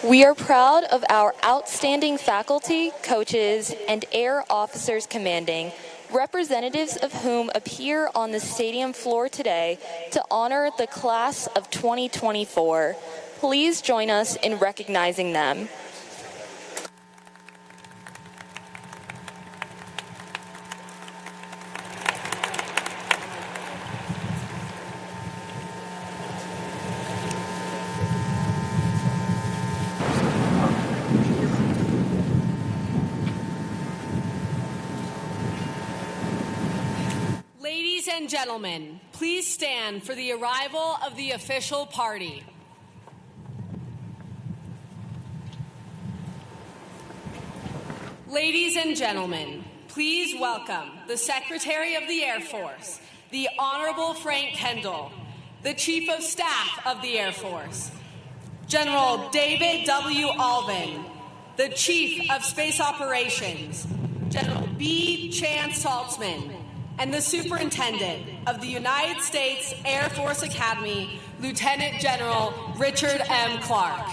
We are proud of our outstanding faculty, coaches, and air officers commanding, representatives of whom appear on the stadium floor today to honor the class of 2024. Please join us in recognizing them. Ladies and gentlemen, please stand for the arrival of the official party. Ladies and gentlemen, please welcome the Secretary of the Air Force, the Honorable Frank Kendall, the Chief of Staff of the Air Force, General David W. Alvin, the Chief of Space Operations, General B. Chan Saltzman, and the Superintendent of the United States Air Force Academy, Lieutenant General Richard M. Clark.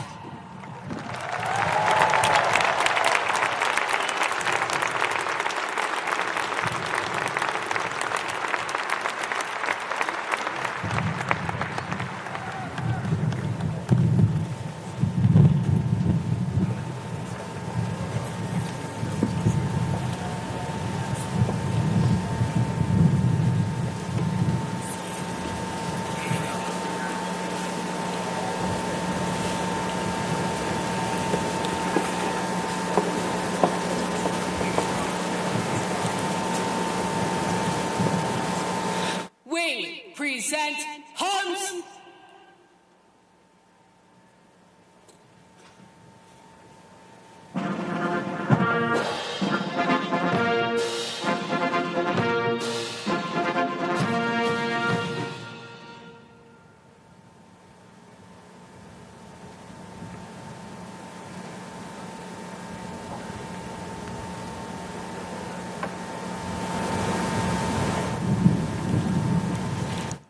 Present Hans!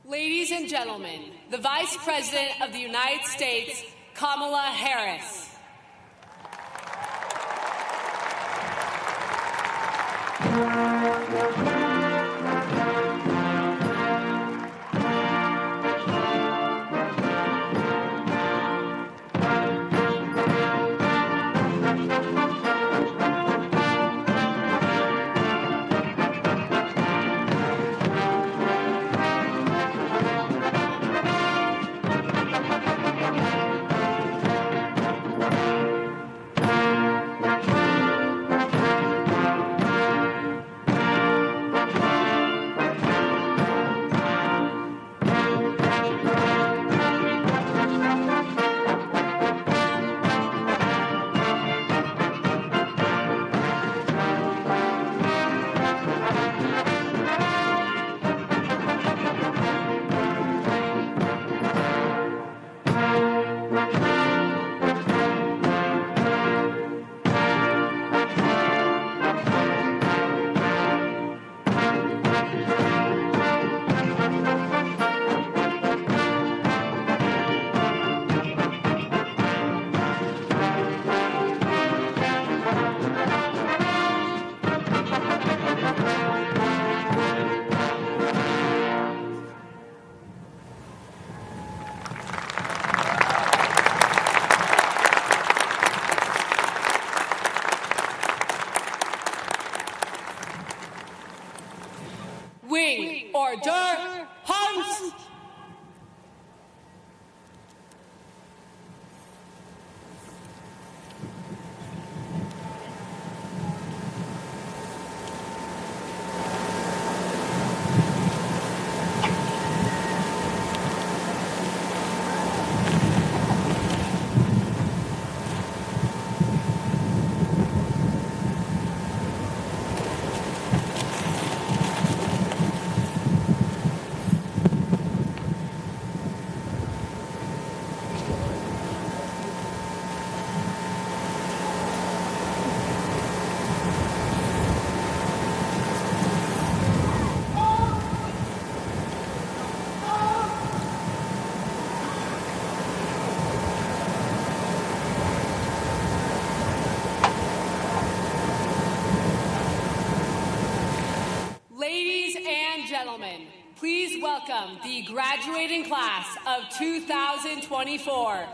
Ladies and gentlemen, the Vice President of the United States, Kamala Harris. Wing Order Hans! gentlemen, please welcome the graduating class of 2024.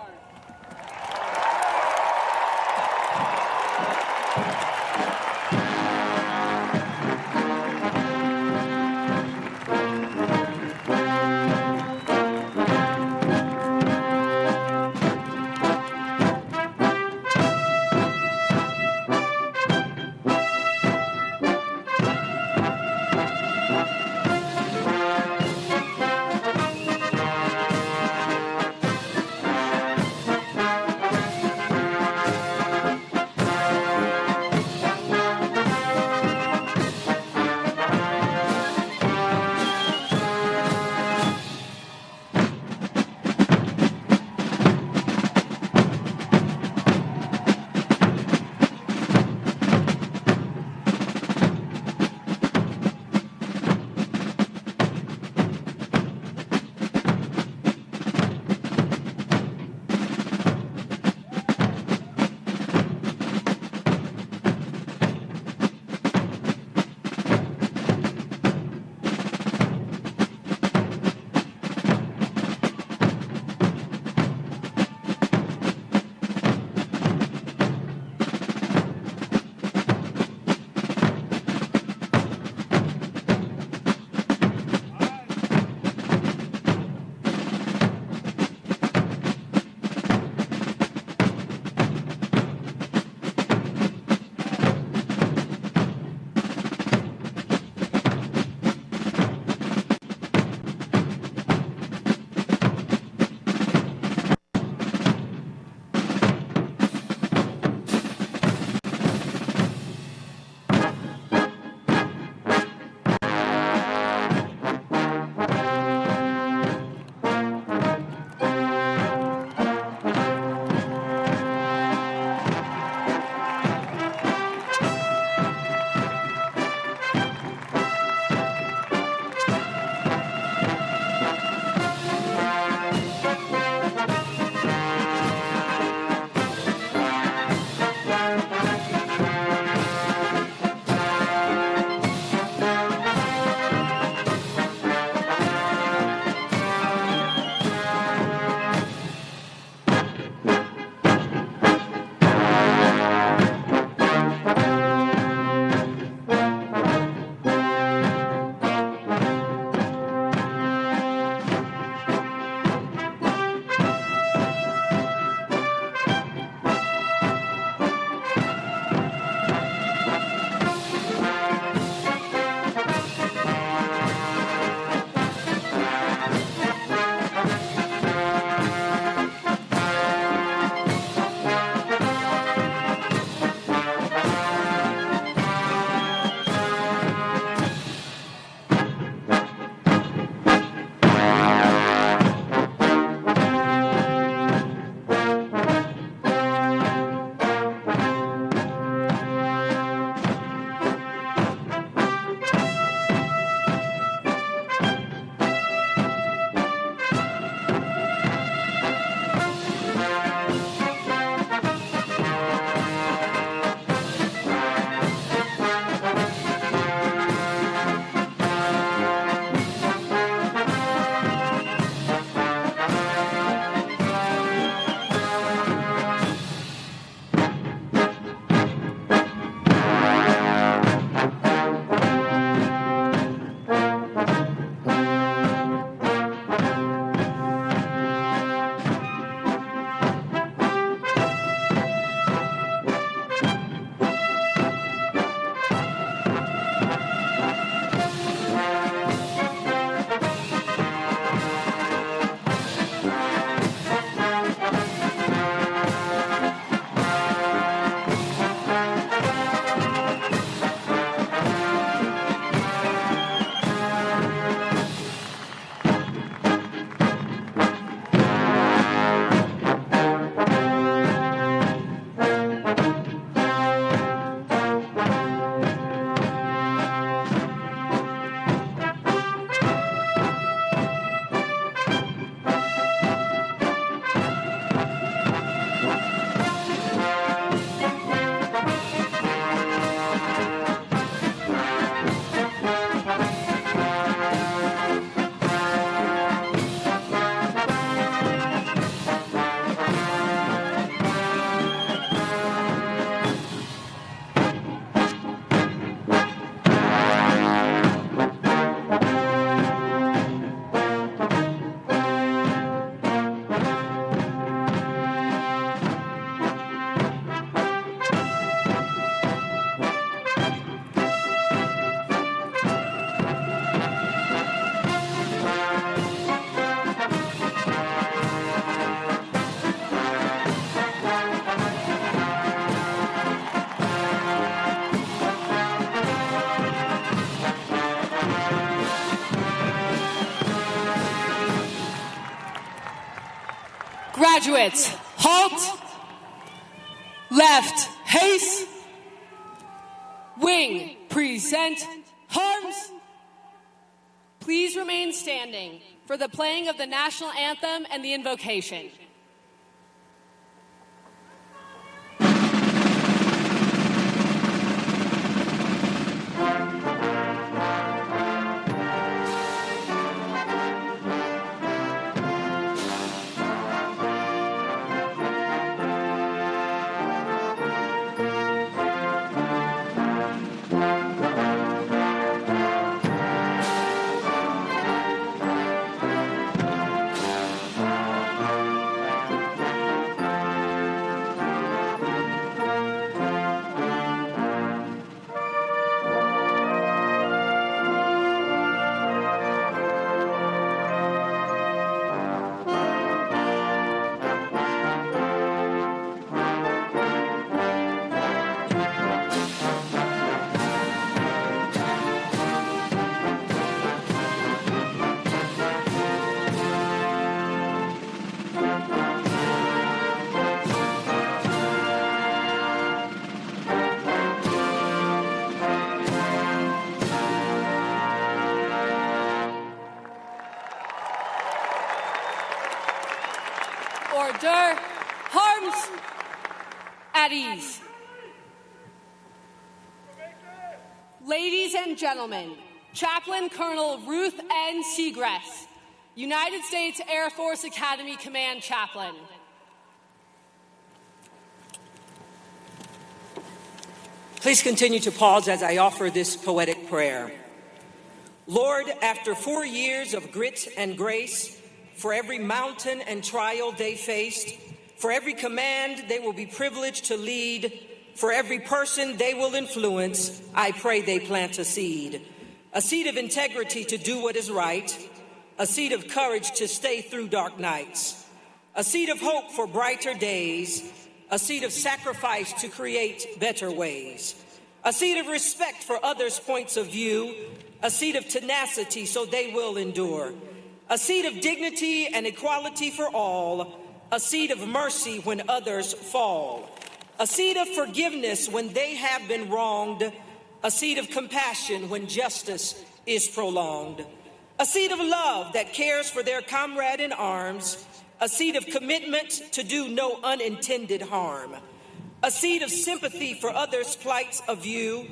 Graduates, halt. Left, haste. Wing, present, arms. Please remain standing for the playing of the national anthem and the invocation. Order, arms, at ease. Ladies and gentlemen, Chaplain Colonel Ruth N. Seagrass, United States Air Force Academy Command Chaplain. Please continue to pause as I offer this poetic prayer. Lord, after 4 years of grit and grace, for every mountain and trial they faced, for every command they will be privileged to lead, for every person they will influence, I pray they plant a seed of integrity to do what is right, a seed of courage to stay through dark nights, a seed of hope for brighter days, a seed of sacrifice to create better ways, a seed of respect for others' points of view, a seed of tenacity so they will endure, a seed of dignity and equality for all, a seed of mercy when others fall, a seed of forgiveness when they have been wronged, a seed of compassion when justice is prolonged, a seed of love that cares for their comrade in arms, a seed of commitment to do no unintended harm, a seed of sympathy for others' plights of view,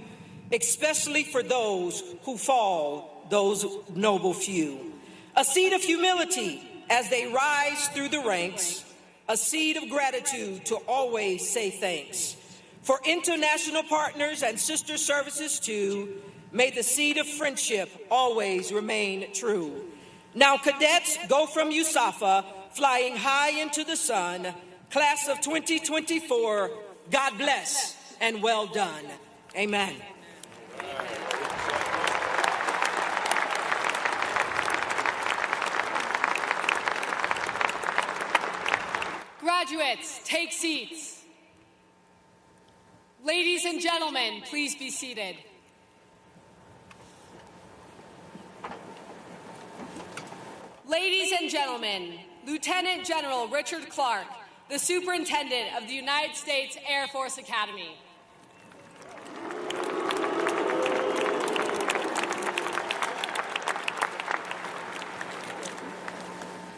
especially for those who fall, those noble few. A seed of humility as they rise through the ranks, a seed of gratitude to always say thanks. For international partners and sister services too, may the seed of friendship always remain true. Now cadets go from USAFA, flying high into the sun. Class of 2024, God bless and well done. Amen. Graduates, take seats. Ladies and gentlemen, please be seated. Ladies and gentlemen, Lieutenant General Richard Clark, the Superintendent of the United States Air Force Academy.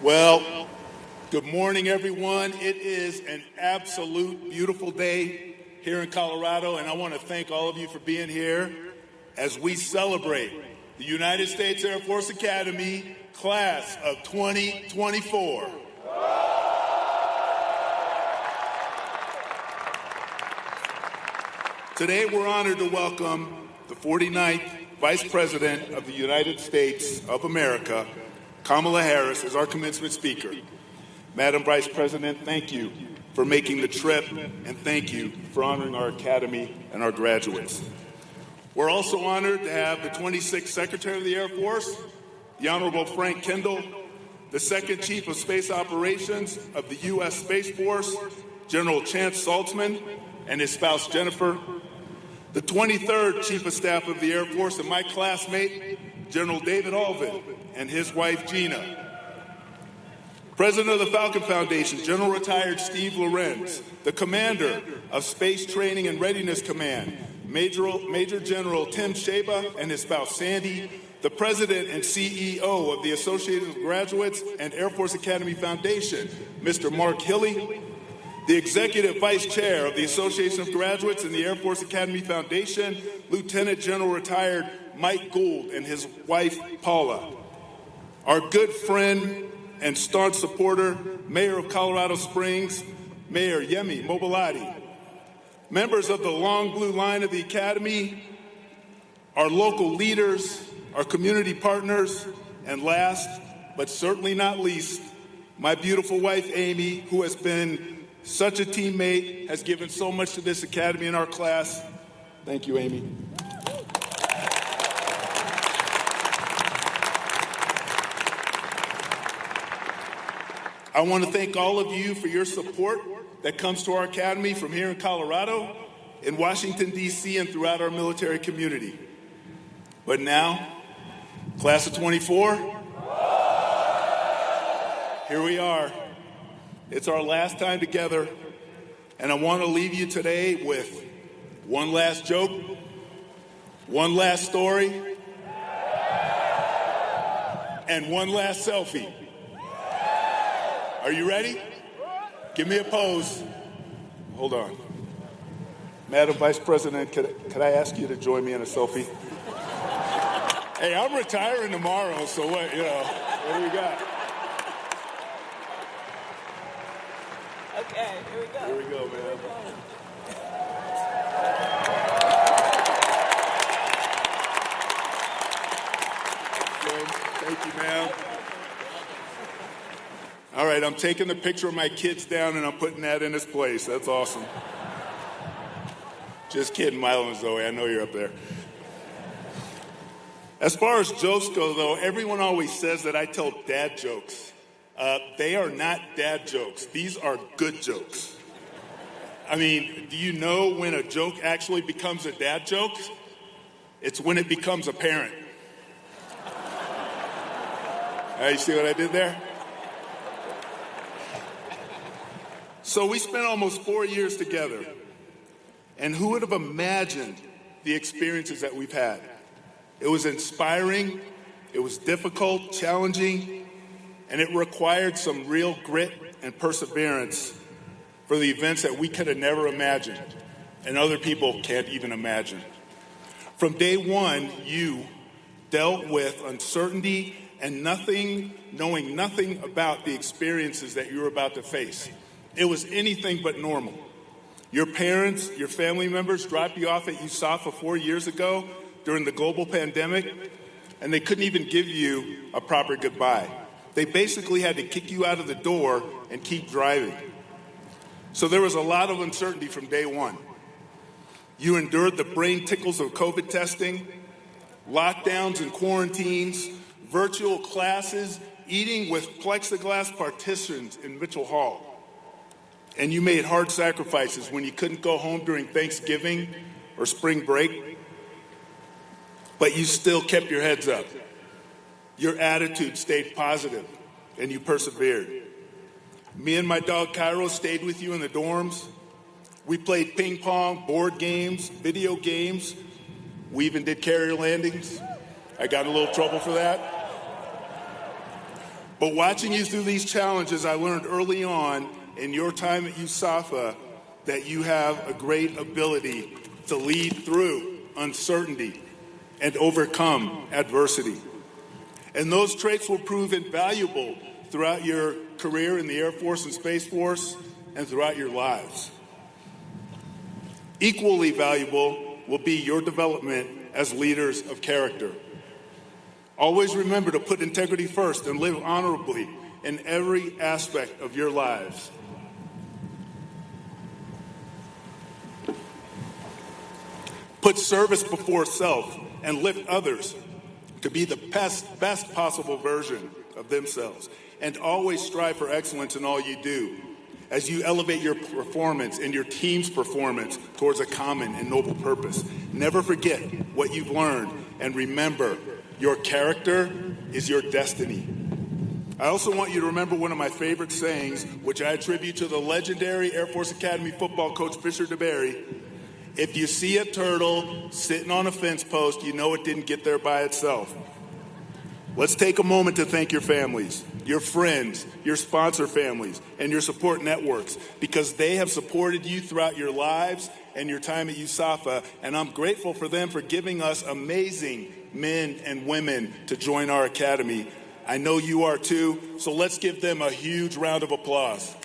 Well, good morning, everyone. It is an absolute beautiful day here in Colorado, and I want to thank all of you for being here as we celebrate the United States Air Force Academy Class of 2024. Today, we're honored to welcome the 49th Vice President of the United States of America, Kamala Harris, as our commencement speaker. Madam Vice President, thank you for making the trip, and thank you for honoring our Academy and our graduates. We're also honored to have the 26th Secretary of the Air Force, the Honorable Frank Kendall, the Second Chief of Space Operations of the U.S. Space Force, General Chance Saltzman, and his spouse Jennifer, the 23rd Chief of Staff of the Air Force, and my classmate, General David Alvin, and his wife Gina, President of the Falcon Foundation, General Retired Steve Lorenz, the Commander of Space Training and Readiness Command, Major General Tim Shaba and his spouse Sandy, the President and CEO of the Association of Graduates and Air Force Academy Foundation, Mr. Mark Hilley, the Executive Vice Chair of the Association of Graduates and the Air Force Academy Foundation, Lieutenant General Retired Mike Gould and his wife Paula, our good friend and staunch supporter, Mayor of Colorado Springs, Mayor Yemi Mobilati, members of the long blue line of the Academy, our local leaders, our community partners, and last, but certainly not least, my beautiful wife, Amy, who has been such a teammate, has given so much to this Academy and our class. Thank you, Amy. I want to thank all of you for your support that comes to our Academy from here in Colorado, in Washington, D.C., and throughout our military community. But now, class of 24, here we are. It's our last time together, and I want to leave you today with one last joke, one last story, and one last selfie. Are you ready? Give me a pose. Hold on. Madam Vice President, could I ask you to join me in a selfie? Hey, I'm retiring tomorrow, so what do we got? Okay, here we go. Here we go, man. Thank you, ma'am. All right, I'm taking the picture of my kids down and I'm putting that in its place. That's awesome. Just kidding, Milo and Zoe. I know you're up there. As far as jokes go, though, everyone always says that I tell dad jokes. They are not dad jokes. These are good jokes. I mean, do you know when a joke actually becomes a dad joke? It's when it becomes apparent. You see what I did there? So we spent almost 4 years together, and who would have imagined the experiences that we've had? It was inspiring, it was difficult, challenging, and it required some real grit and perseverance for the events that we could have never imagined, and other people can't even imagine. From day one, you dealt with uncertainty and knowing nothing about the experiences that you were about to face. It was anything but normal. Your parents, your family members dropped you off at USAFA 4 years ago during the global pandemic, and they couldn't even give you a proper goodbye. They basically had to kick you out of the door and keep driving. So there was a lot of uncertainty from day one. You endured the brain tickles of COVID testing, lockdowns and quarantines, virtual classes, eating with plexiglass partitions in Mitchell Hall. And you made hard sacrifices when you couldn't go home during Thanksgiving or spring break, but you still kept your heads up. Your attitude stayed positive, and you persevered. Me and my dog Cairo stayed with you in the dorms. We played ping pong, board games, video games. We even did carrier landings. I got in a little trouble for that. But watching you through these challenges, I learned early on in your time at USAFA that you have a great ability to lead through uncertainty and overcome adversity. And those traits will prove invaluable throughout your career in the Air Force and Space Force and throughout your lives. Equally valuable will be your development as leaders of character. Always remember to put integrity first and live honorably in every aspect of your lives. Put service before self and lift others to be the best possible version of themselves. And always strive for excellence in all you do as you elevate your performance and your team's performance towards a common and noble purpose. Never forget what you've learned, and remember, your character is your destiny. I also want you to remember one of my favorite sayings, which I attribute to the legendary Air Force Academy football coach Fisher DeBerry. If you see a turtle sitting on a fence post, you know it didn't get there by itself. Let's take a moment to thank your families, your friends, your sponsor families, and your support networks, because they have supported you throughout your lives and your time at USAFA, and I'm grateful for them for giving us amazing men and women to join our academy. I know you are too, so let's give them a huge round of applause.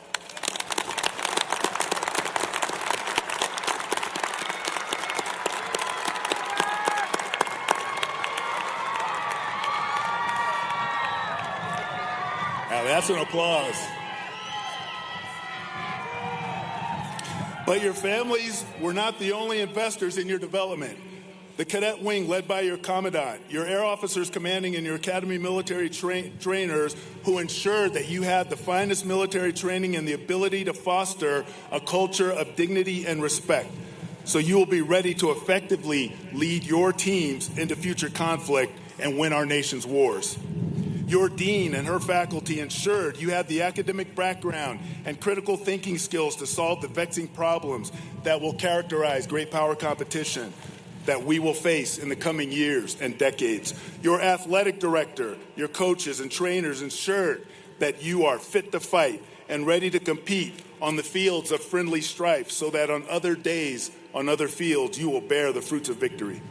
Now that's an applause. But your families were not the only investors in your development. The cadet wing led by your commandant, your air officers commanding, and your academy military trainers who ensured that you had the finest military training and the ability to foster a culture of dignity and respect. So you will be ready to effectively lead your teams into future conflict and win our nation's wars. Your dean and her faculty ensured you had the academic background and critical thinking skills to solve the vexing problems that will characterize great power competition that we will face in the coming years and decades. Your athletic director, your coaches and trainers ensured that you are fit to fight and ready to compete on the fields of friendly strife so that on other days, on other fields, you will bear the fruits of victory.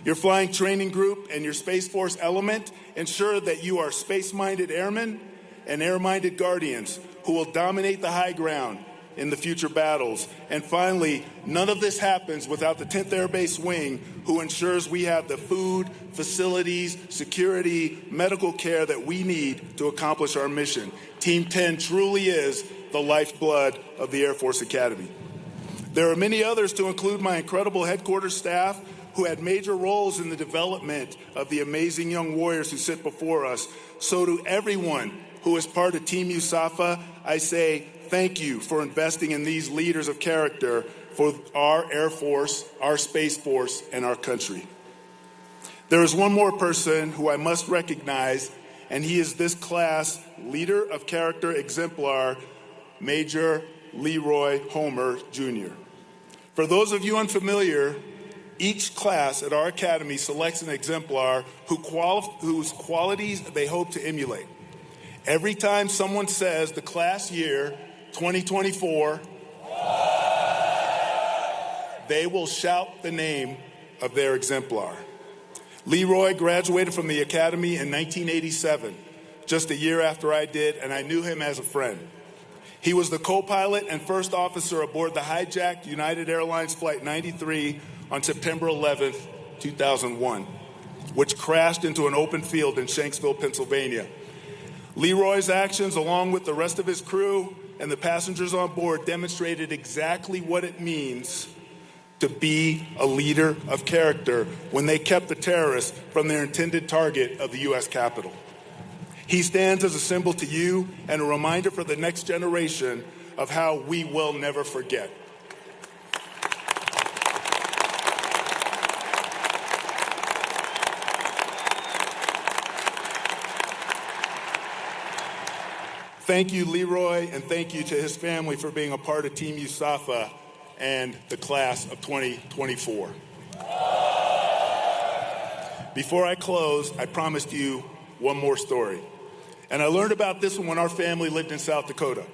Your flying training group and your Space Force element ensure that you are space-minded airmen and air-minded guardians who will dominate the high ground in the future battles. And finally, none of this happens without the 10th Air Base Wing, who ensures we have the food, facilities, security, medical care that we need to accomplish our mission. Team 10 truly is the lifeblood of the Air Force Academy. There are many others, to include my incredible headquarters staff, who had major roles in the development of the amazing young warriors who sit before us. So to everyone who is part of Team USAFA, I say thank you for investing in these leaders of character for our Air Force, our Space Force, and our country. There is one more person who I must recognize, and he is this class leader of character exemplar, Major Leroy Homer, Jr. For those of you unfamiliar, each class at our academy selects an exemplar whose qualities they hope to emulate. Every time someone says the class year 2024, they will shout the name of their exemplar. Leroy graduated from the academy in 1987, just a year after I did, and I knew him as a friend. He was the co-pilot and first officer aboard the hijacked United Airlines Flight 93 on September 11th, 2001, which crashed into an open field in Shanksville, Pennsylvania. Leroy's actions, along with the rest of his crew and the passengers on board, demonstrated exactly what it means to be a leader of character when they kept the terrorists from their intended target of the U.S. Capitol. He stands as a symbol to you and a reminder for the next generation of how we will never forget. Thank you, Leroy, and thank you to his family for being a part of Team USAFA and the class of 2024. Before I close, I promised you one more story. And I learned about this one when our family lived in South Dakota.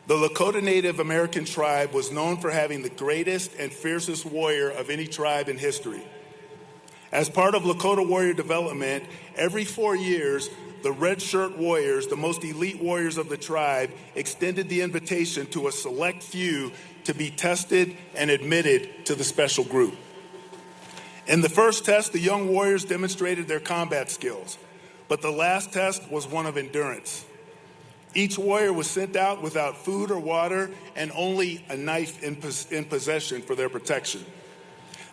The Lakota Native American tribe was known for having the greatest and fiercest warrior of any tribe in history. As part of Lakota warrior development, every 4 years, the Red Shirt Warriors, the most elite warriors of the tribe, extended the invitation to a select few to be tested and admitted to the special group. In the first test, the young warriors demonstrated their combat skills, but the last test was one of endurance. Each warrior was sent out without food or water and only a knife in possession for their protection.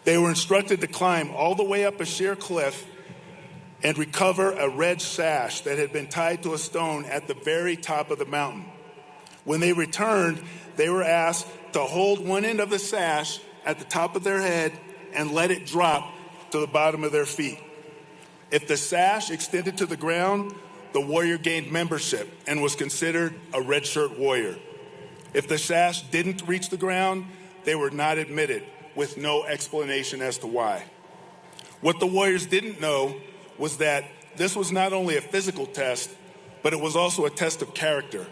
They were instructed to climb all the way up a sheer cliff and recover a red sash that had been tied to a stone at the very top of the mountain. When they returned, they were asked to hold one end of the sash at the top of their head and let it drop to the bottom of their feet. If the sash extended to the ground, the warrior gained membership and was considered a red shirt warrior. If the sash didn't reach the ground, they were not admitted, with no explanation as to why. What the warriors didn't know was that this was not only a physical test, but it was also a test of character.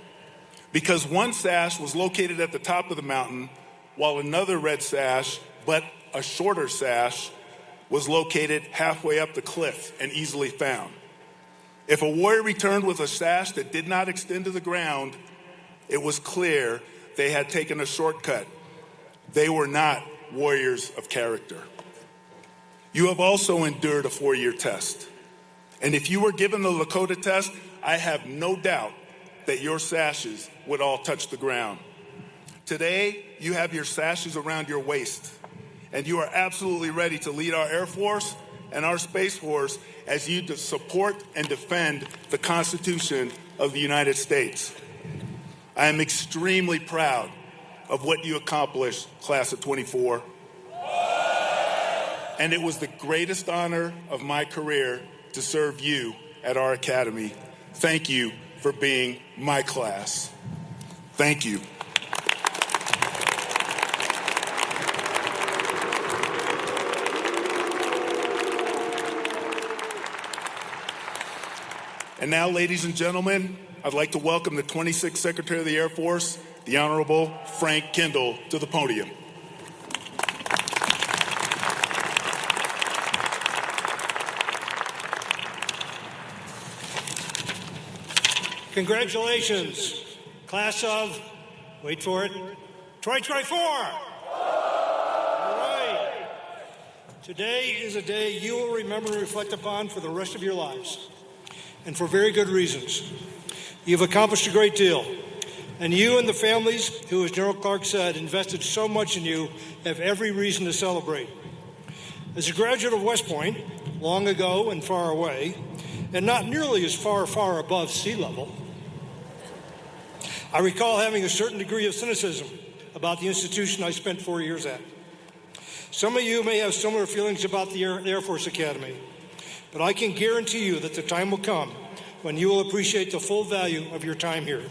Because one sash was located at the top of the mountain, while another red sash, but a shorter sash, was located halfway up the cliff and easily found. If a warrior returned with a sash that did not extend to the ground, it was clear they had taken a shortcut. They were not warriors of character. You have also endured a 4-year test. And if you were given the Lakota test, I have no doubt that your sashes would all touch the ground. Today, you have your sashes around your waist, and you are absolutely ready to lead our Air Force and our Space Force as you support and defend the Constitution of the United States. I am extremely proud of what you accomplished, Class of 24. And it was the greatest honor of my career to serve you at our academy. Thank you for being my class. Thank you. And now, ladies and gentlemen, I'd like to welcome the 26th Secretary of the Air Force, the Honorable Frank Kendall, to the podium. Congratulations, class of, wait for it, 2024. All right. Today is a day you will remember and reflect upon for the rest of your lives, and for very good reasons. You've accomplished a great deal, and you and the families who, as General Clark said, invested so much in you have every reason to celebrate. As a graduate of West Point, long ago and far away, and not nearly as far above sea level, I recall having a certain degree of cynicism about the institution I spent 4 years at. Some of you may have similar feelings about the Air Force Academy, but I can guarantee you that the time will come when you will appreciate the full value of your time here.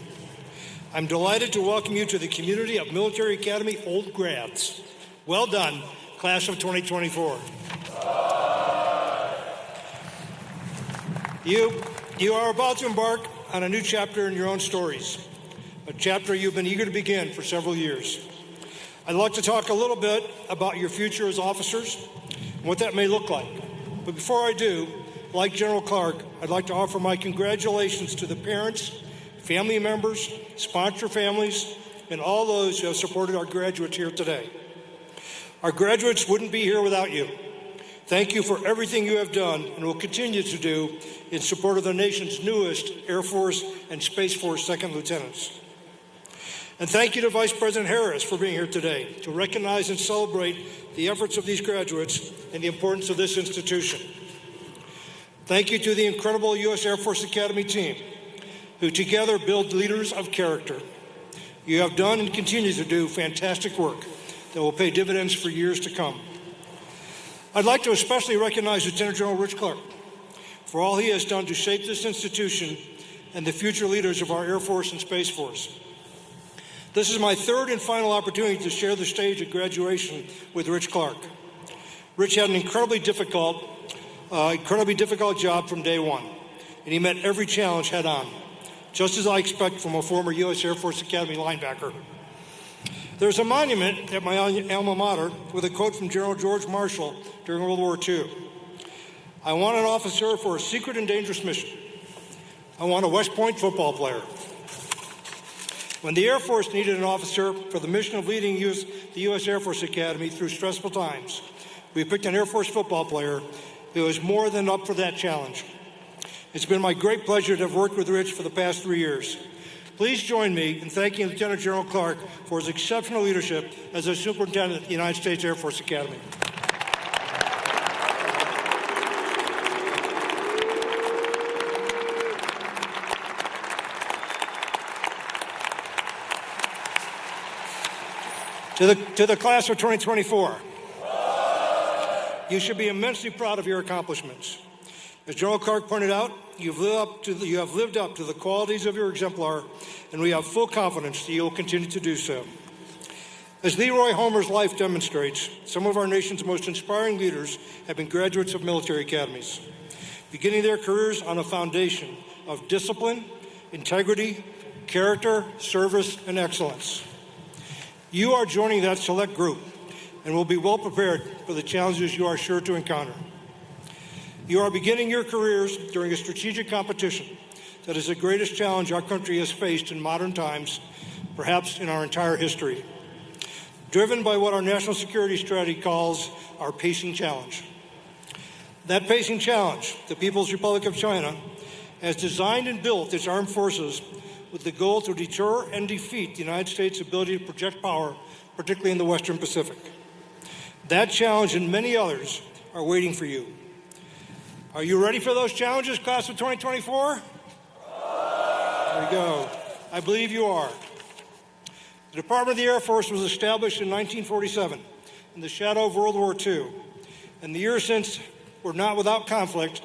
I'm delighted to welcome you to the community of Military Academy old grads. Well done, class of 2024. You are about to embark on a new chapter in your own stories, a chapter you've been eager to begin for several years. I'd like to talk a little bit about your future as officers and what that may look like. But before I do, like General Clark, I'd like to offer my congratulations to the parents, family members, sponsor families, and all those who have supported our graduates here today. Our graduates wouldn't be here without you. Thank you for everything you have done and will continue to do in support of the nation's newest Air Force and Space Force second lieutenants. And thank you to Vice President Harris for being here today to recognize and celebrate the efforts of these graduates and the importance of this institution. Thank you to the incredible U.S. Air Force Academy team, who together build leaders of character. You have done and continue to do fantastic work that will pay dividends for years to come. I'd like to especially recognize Lieutenant General Rich Clark for all he has done to shape this institution and the future leaders of our Air Force and Space Force. This is my third and final opportunity to share the stage at graduation with Rich Clark. Rich had an incredibly difficult job from day one, and he met every challenge head on, just as I expect from a former U.S. Air Force Academy linebacker. There's a monument at my alma mater with a quote from General George Marshall during World War II. I want an officer for a secret and dangerous mission. I want a West Point football player. When the Air Force needed an officer for the mission of leading the U.S. Air Force Academy through stressful times, we picked an Air Force football player who was more than up for that challenge. It's been my great pleasure to have worked with Rich for the past 3 years. Please join me in thanking Lieutenant General Clark for his exceptional leadership as a Superintendent of the United States Air Force Academy. To the class of 2024, you should be immensely proud of your accomplishments. As General Clark pointed out, you have lived up to the qualities of your exemplar, and we have full confidence that you will continue to do so. As Leroy Homer's life demonstrates, some of our nation's most inspiring leaders have been graduates of military academies, beginning their careers on a foundation of discipline, integrity, character, service, and excellence. You are joining that select group and will be well prepared for the challenges you are sure to encounter. You are beginning your careers during a strategic competition that is the greatest challenge our country has faced in modern times, perhaps in our entire history, driven by what our national security strategy calls our pacing challenge. That pacing challenge, the People's Republic of China, has designed and built its armed forces with the goal to deter and defeat the United States' ability to project power, particularly in the Western Pacific. That challenge and many others are waiting for you. Are you ready for those challenges, class of 2024? There we go. I believe you are. The Department of the Air Force was established in 1947 in the shadow of World War II, and the years since were not without conflict,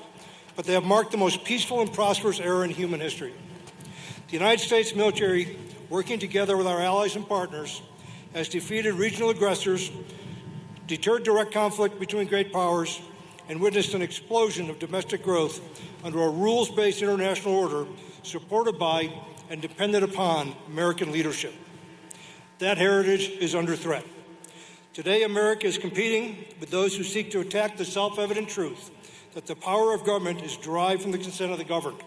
but they have marked the most peaceful and prosperous era in human history. The United States military, working together with our allies and partners, has defeated regional aggressors, deterred direct conflict between great powers, and witnessed an explosion of domestic growth under a rules-based international order supported by and dependent upon American leadership. That heritage is under threat. Today, America is competing with those who seek to attack the self-evident truth that the power of government is derived from the consent of the governed,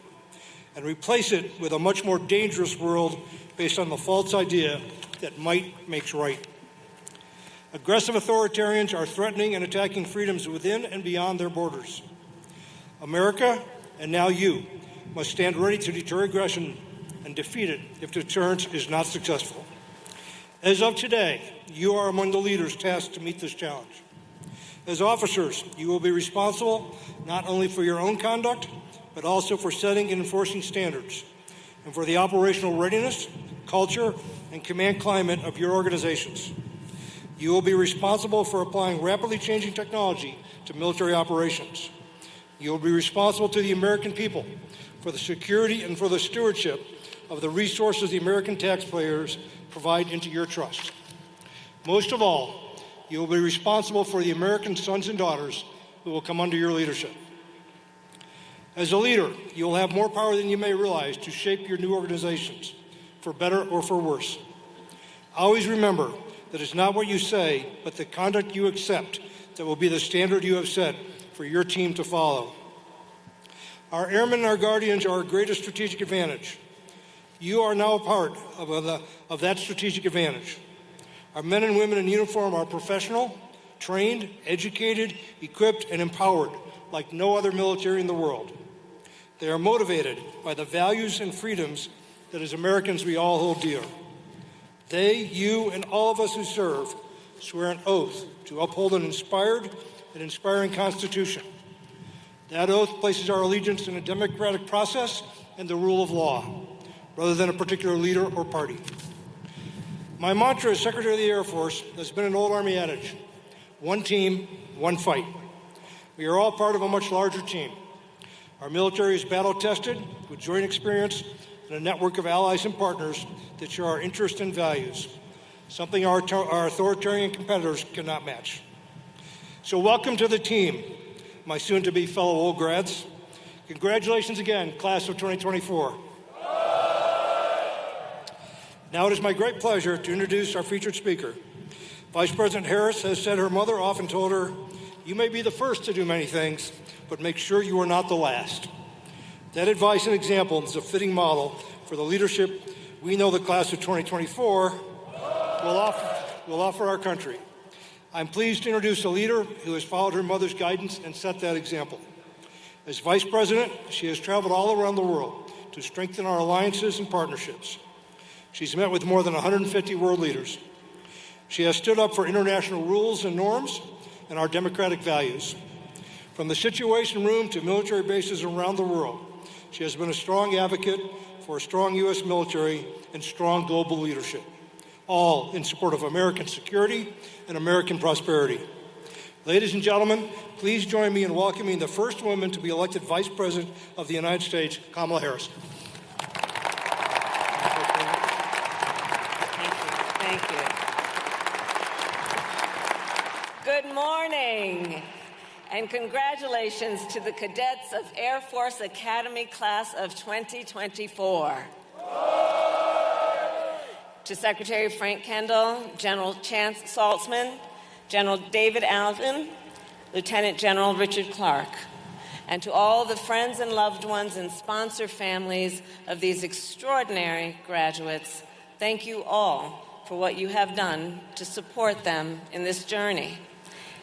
and replace it with a much more dangerous world based on the false idea that might makes right. Aggressive authoritarians are threatening and attacking freedoms within and beyond their borders. America, and now you, must stand ready to deter aggression and defeat it if deterrence is not successful. As of today, you are among the leaders tasked to meet this challenge. As officers, you will be responsible not only for your own conduct, but also for setting and enforcing standards, and for the operational readiness, culture, and command climate of your organizations. You will be responsible for applying rapidly changing technology to military operations. You will be responsible to the American people for the security and for the stewardship of the resources the American taxpayers provide into your trust. Most of all, you will be responsible for the American sons and daughters who will come under your leadership. As a leader, you will have more power than you may realize to shape your new organizations, for better or for worse. Always remember that it's not what you say, but the conduct you accept that will be the standard you have set for your team to follow. Our airmen and our guardians are our greatest strategic advantage. You are now a part of that strategic advantage. Our men and women in uniform are professional, trained, educated, equipped, and empowered like no other military in the world. They are motivated by the values and freedoms that as Americans we all hold dear. They, you, and all of us who serve swear an oath to uphold an inspired and inspiring Constitution. That oath places our allegiance in a democratic process and the rule of law, rather than a particular leader or party. My mantra as Secretary of the Air Force has been an old Army adage: one team, one fight. We are all part of a much larger team. Our military is battle-tested with joint experience and a network of allies and partners that share our interests and values, something our authoritarian competitors cannot match. So welcome to the team, my soon-to-be fellow old grads. Congratulations again, class of 2024. Now it is my great pleasure to introduce our featured speaker. Vice President Harris has said her mother often told her, "You may be the first to do many things, but make sure you are not the last." That advice and example is a fitting model for the leadership we know the class of 2024 will offer our country. I'm pleased to introduce a leader who has followed her mother's guidance and set that example. As Vice President, she has traveled all around the world to strengthen our alliances and partnerships. She's met with more than 150 world leaders. She has stood up for international rules and norms and our democratic values. From the Situation Room to military bases around the world, she has been a strong advocate for a strong U.S. military and strong global leadership, all in support of American security and American prosperity. Ladies and gentlemen, please join me in welcoming the first woman to be elected Vice President of the United States, Kamala Harris. Thank you. Good morning, and congratulations to the cadets of Air Force Academy Class of 2024. To Secretary Frank Kendall, General Chance Saltzman, General David Alvin, Lieutenant General Richard Clark, and to all the friends and loved ones and sponsor families of these extraordinary graduates, thank you all for what you have done to support them in this journey.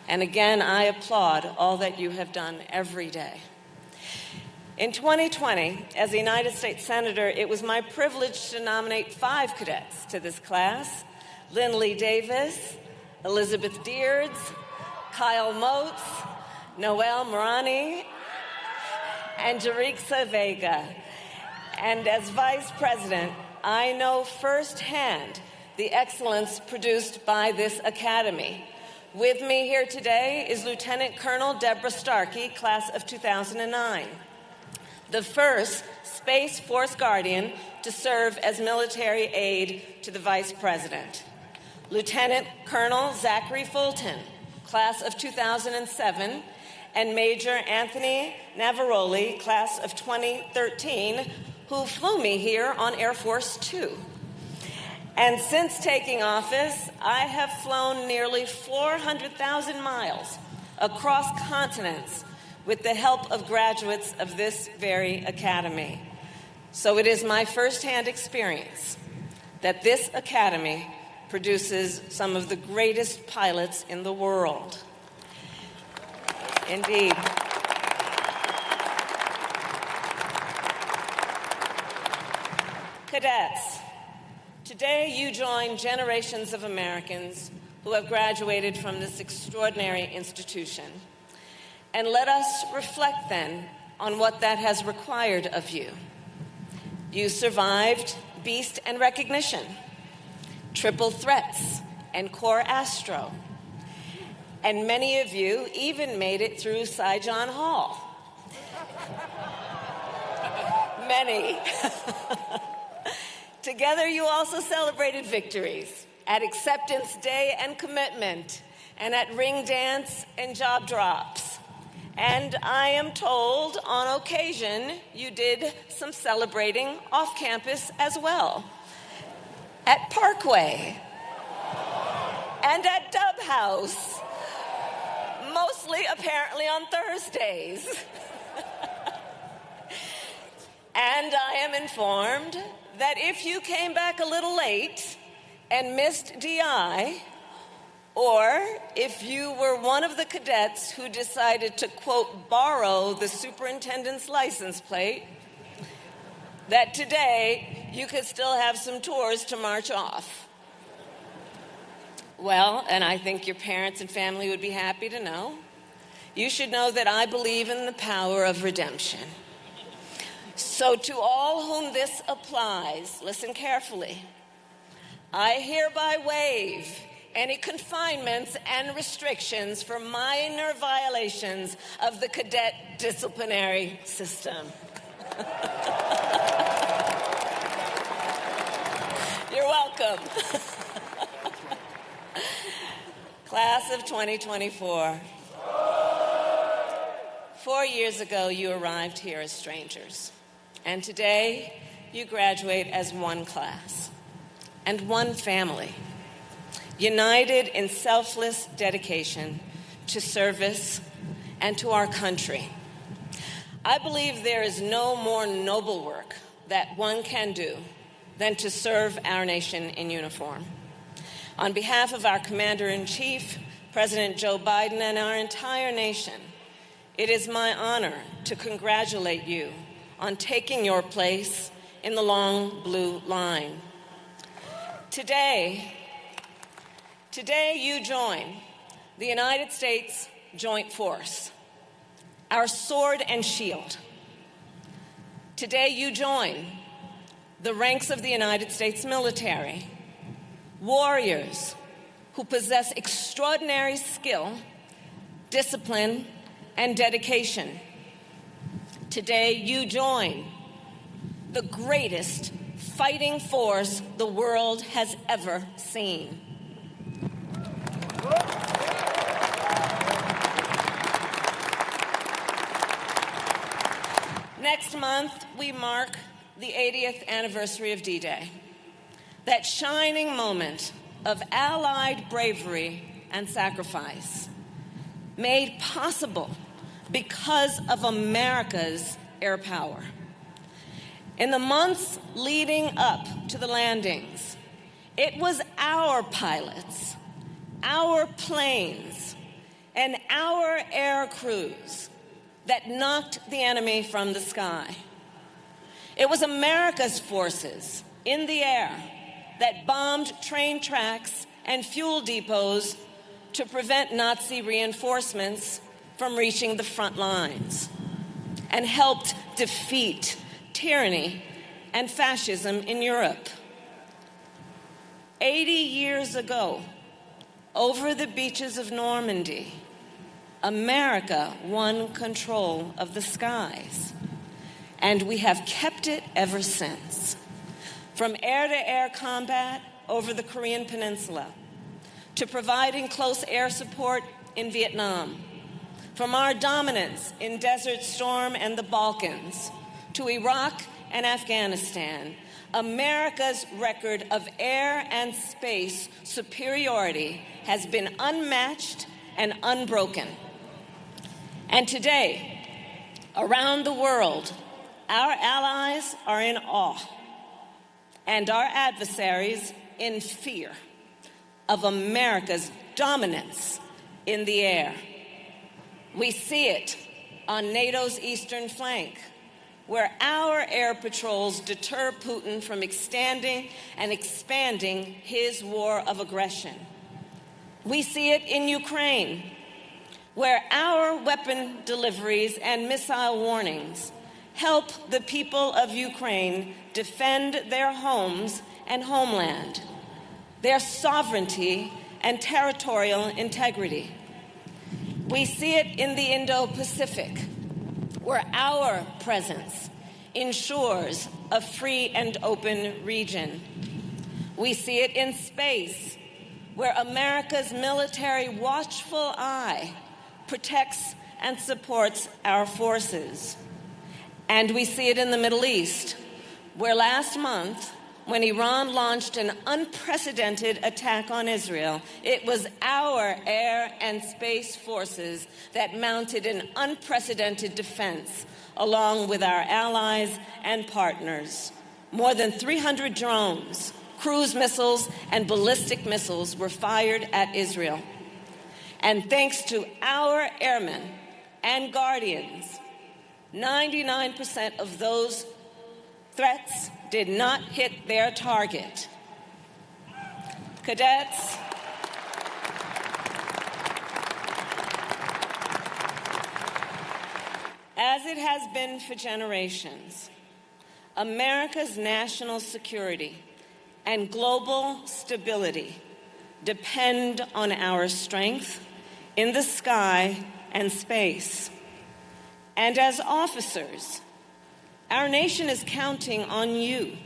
And again, I applaud all that you have done every day. In 2020, as a United States Senator, it was my privilege to nominate 5 cadets to this class: Lindley Davis, Elizabeth Deards, Kyle Motes, Noel Morani, and Jarixa Vega. And as Vice President, I know firsthand the excellence produced by this academy. With me here today is Lieutenant Colonel Deborah Starkey, class of 2009, the first Space Force Guardian to serve as military aide to the Vice President. Lieutenant Colonel Zachary Fulton, class of 2007, and Major Anthony Navaroli, class of 2013, who flew me here on Air Force Two. And since taking office, I have flown nearly 400,000 miles across continents with the help of graduates of this very academy. So it is my firsthand experience that this academy produces some of the greatest pilots in the world. Indeed. Cadets, today you join generations of Americans who have graduated from this extraordinary institution. And let us reflect then on what that has required of you. You survived Beast and Recognition, Triple Threats, and Core Astro. And many of you even made it through Saigon Hall. Many. Together, you also celebrated victories at Acceptance Day and Commitment, and at Ring Dance and Job Drops. And I am told, on occasion, you did some celebrating off campus as well. At Parkway. And at Dub House. Mostly, apparently, on Thursdays. And I am informed that if you came back a little late and missed DI, or if you were one of the cadets who decided to, quote, borrow the superintendent's license plate, that today you could still have some tours to march off. Well, and I think your parents and family would be happy to know, you should know that I believe in the power of redemption. So to all whom this applies, listen carefully. I hereby waive any confinements and restrictions for minor violations of the cadet disciplinary system. You're welcome. Class of 2024. 4 years ago, you arrived here as strangers. And today, you graduate as one class and one family, united in selfless dedication to service and to our country. I believe there is no more noble work that one can do than to serve our nation in uniform. On behalf of our Commander-in-Chief, President Joe Biden, and our entire nation, it is my honor to congratulate you on taking your place in the long blue line. Today you join the United States Joint Force, our sword and shield. Today you join the ranks of the United States military, warriors who possess extraordinary skill, discipline, and dedication. Today, you join the greatest fighting force the world has ever seen. Next month, we mark the 80th anniversary of D-Day, that shining moment of Allied bravery and sacrifice, made possible because of America's air power. In the months leading up to the landings, it was our pilots, our planes, and our air crews that knocked the enemy from the sky. It was America's forces in the air that bombed train tracks and fuel depots to prevent Nazi reinforcements from reaching the front lines, and helped defeat tyranny and fascism in Europe. 80 years ago, over the beaches of Normandy, America won control of the skies, and we have kept it ever since. From air-to-air combat over the Korean Peninsula, to providing close air support in Vietnam, from our dominance in Desert Storm and the Balkans, to Iraq and Afghanistan, America's record of air and space superiority has been unmatched and unbroken. And today, around the world, our allies are in awe, and our adversaries in fear of America's dominance in the air. We see it on NATO's eastern flank, where our air patrols deter Putin from extending and expanding his war of aggression. We see it in Ukraine, where our weapon deliveries and missile warnings help the people of Ukraine defend their homes and homeland, their sovereignty and territorial integrity. We see it in the Indo-Pacific, where our presence ensures a free and open region. We see it in space, where America's military watchful eye protects and supports our forces. And we see it in the Middle East, where last month, when Iran launched an unprecedented attack on Israel, it was our air and space forces that mounted an unprecedented defense, along with our allies and partners. More than 300 drones, cruise missiles, and ballistic missiles were fired at Israel. And thanks to our airmen and guardians, 99% of those threats did not hit their target. Cadets, as it has been for generations, America's national security and global stability depend on our strength in the sky and space. And as officers, our nation is counting on you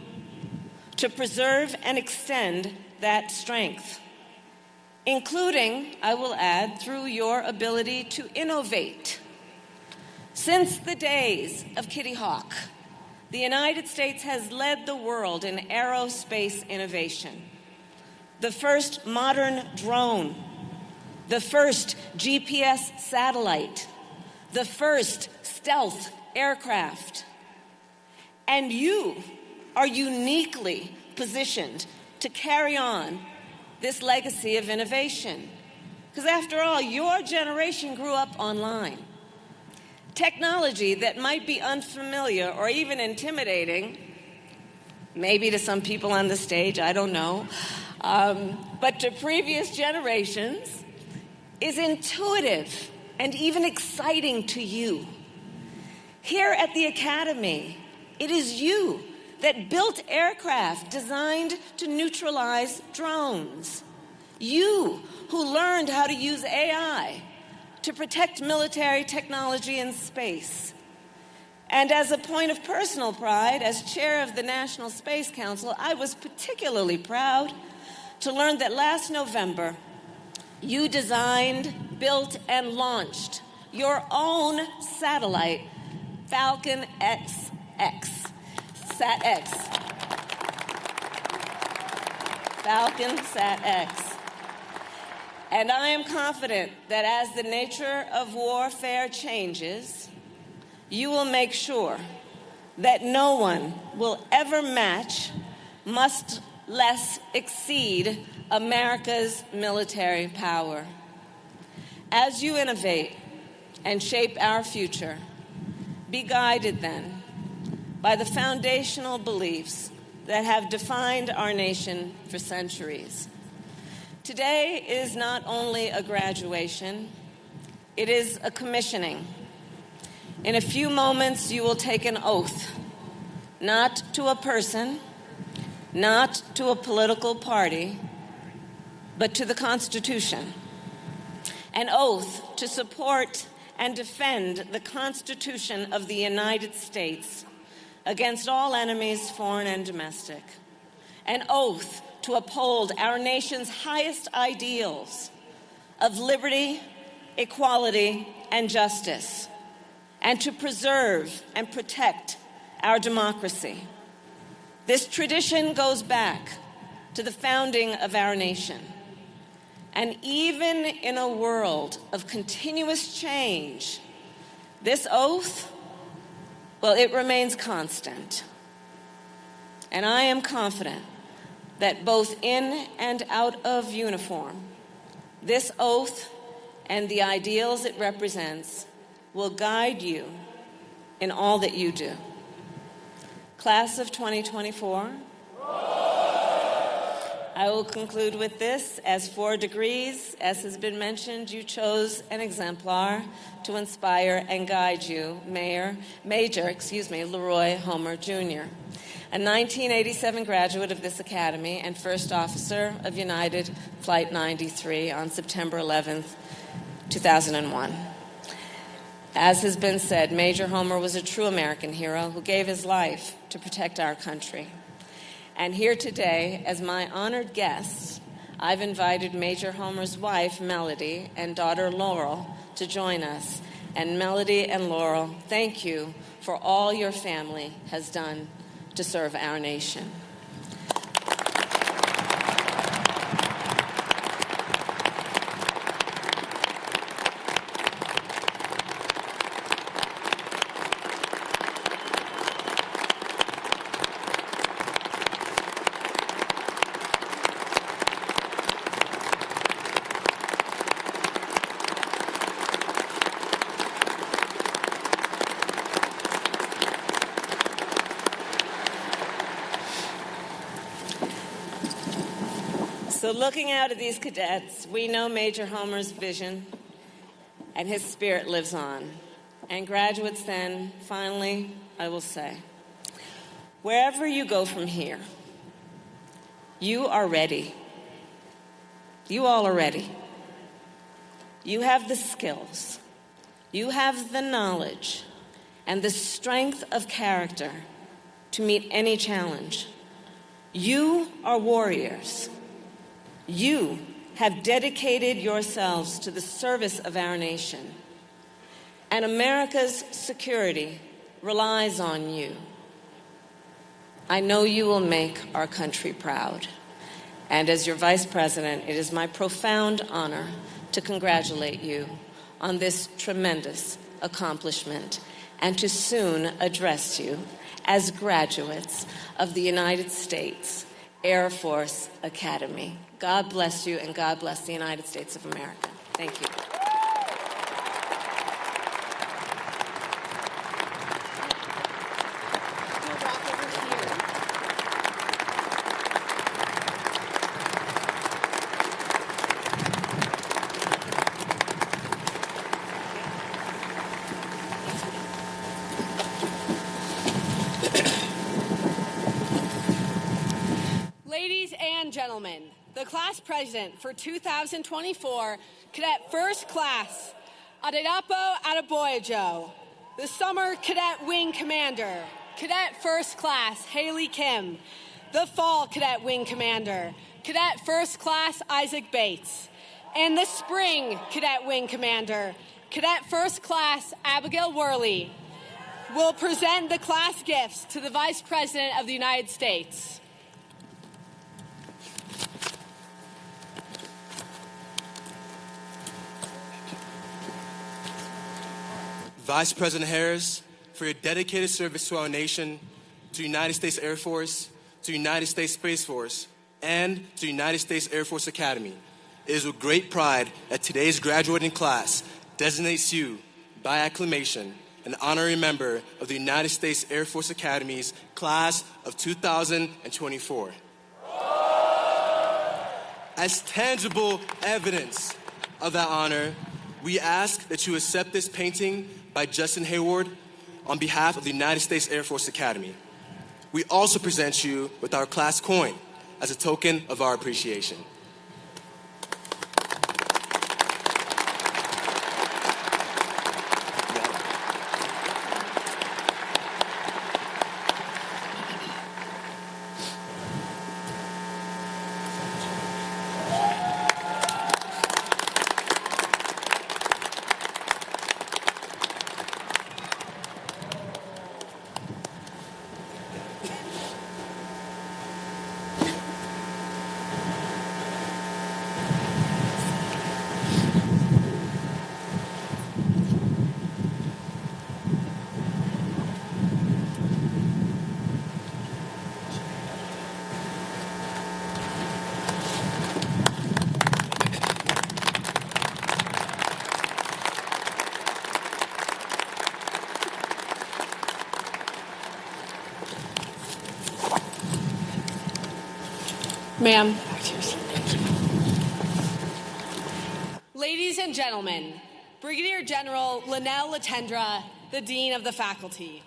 to preserve and extend that strength, including, I will add, through your ability to innovate. Since the days of Kitty Hawk, the United States has led the world in aerospace innovation. The first modern drone, the first GPS satellite, the first stealth aircraft. And you are uniquely positioned to carry on this legacy of innovation. Because after all, your generation grew up online. Technology that might be unfamiliar or even intimidating, maybe to some people on the stage, I don't know, but to previous generations, is intuitive and even exciting to you. Here at the Academy, it is you that built aircraft designed to neutralize drones. You who learned how to use AI to protect military technology in space. And as a point of personal pride, as chair of the National Space Council, I was particularly proud to learn that last November, you designed, built, and launched your own satellite, Falcon XX. SAT-X. Falcon SAT-X. And I am confident that as the nature of warfare changes, you will make sure that no one will ever match, much less exceed, America's military power. As you innovate and shape our future, be guided then by the foundational beliefs that have defined our nation for centuries. Today is not only a graduation, it is a commissioning. In a few moments, you will take an oath, not to a person, not to a political party, but to the Constitution. An oath to support and defend the Constitution of the United States against all enemies, foreign and domestic. An oath to uphold our nation's highest ideals of liberty, equality, and justice, and to preserve and protect our democracy. This tradition goes back to the founding of our nation. And even in a world of continuous change, this oath, well, it remains constant. And I am confident that both in and out of uniform, this oath and the ideals it represents will guide you in all that you do. Class of 2024, I will conclude with this. As 4 degrees, as has been mentioned, you chose an exemplar to inspire and guide you, Major Leroy Homer, Jr., a 1987 graduate of this academy and first officer of United Flight 93 on September 11th, 2001. As has been said, Major Homer was a true American hero who gave his life to protect our country. And here today, as my honored guests, I've invited Major Homer's wife, Melody, and daughter, Laurel, to join us. And Melody and Laurel, thank you for all your family has done to serve our nation. So looking out at these cadets, we know Major Homer's vision and his spirit lives on. And graduates then, finally, I will say, wherever you go from here, you are ready. You all are ready. You have the skills, you have the knowledge, and the strength of character to meet any challenge. You are warriors. You have dedicated yourselves to the service of our nation, and America's security relies on you. I know you will make our country proud, and as your Vice President, it is my profound honor to congratulate you on this tremendous accomplishment and to soon address you as graduates of the United States Air Force Academy. God bless you, and God bless the United States of America. Thank you. Ladies and gentlemen, the class president for 2024, Cadet First Class Adedapo Adeboyejo, the Summer Cadet Wing Commander, Cadet First Class Haley Kim, the Fall Cadet Wing Commander, Cadet First Class Isaac Bates, and the Spring Cadet Wing Commander, Cadet First Class Abigail Worley, will present the class gifts to the Vice President of the United States. Vice President Harris, for your dedicated service to our nation, to the United States Air Force, to the United States Space Force, and to the United States Air Force Academy, it is with great pride that today's graduating class designates you, by acclamation, an honorary member of the United States Air Force Academy's class of 2024. As tangible evidence of that honor, we ask that you accept this painting by Justin Hayward on behalf of the United States Air Force Academy. We also present you with our class coin as a token of our appreciation. Ma'am. Ladies and gentlemen, Brigadier General Linnell Latendra, the Dean of the Faculty.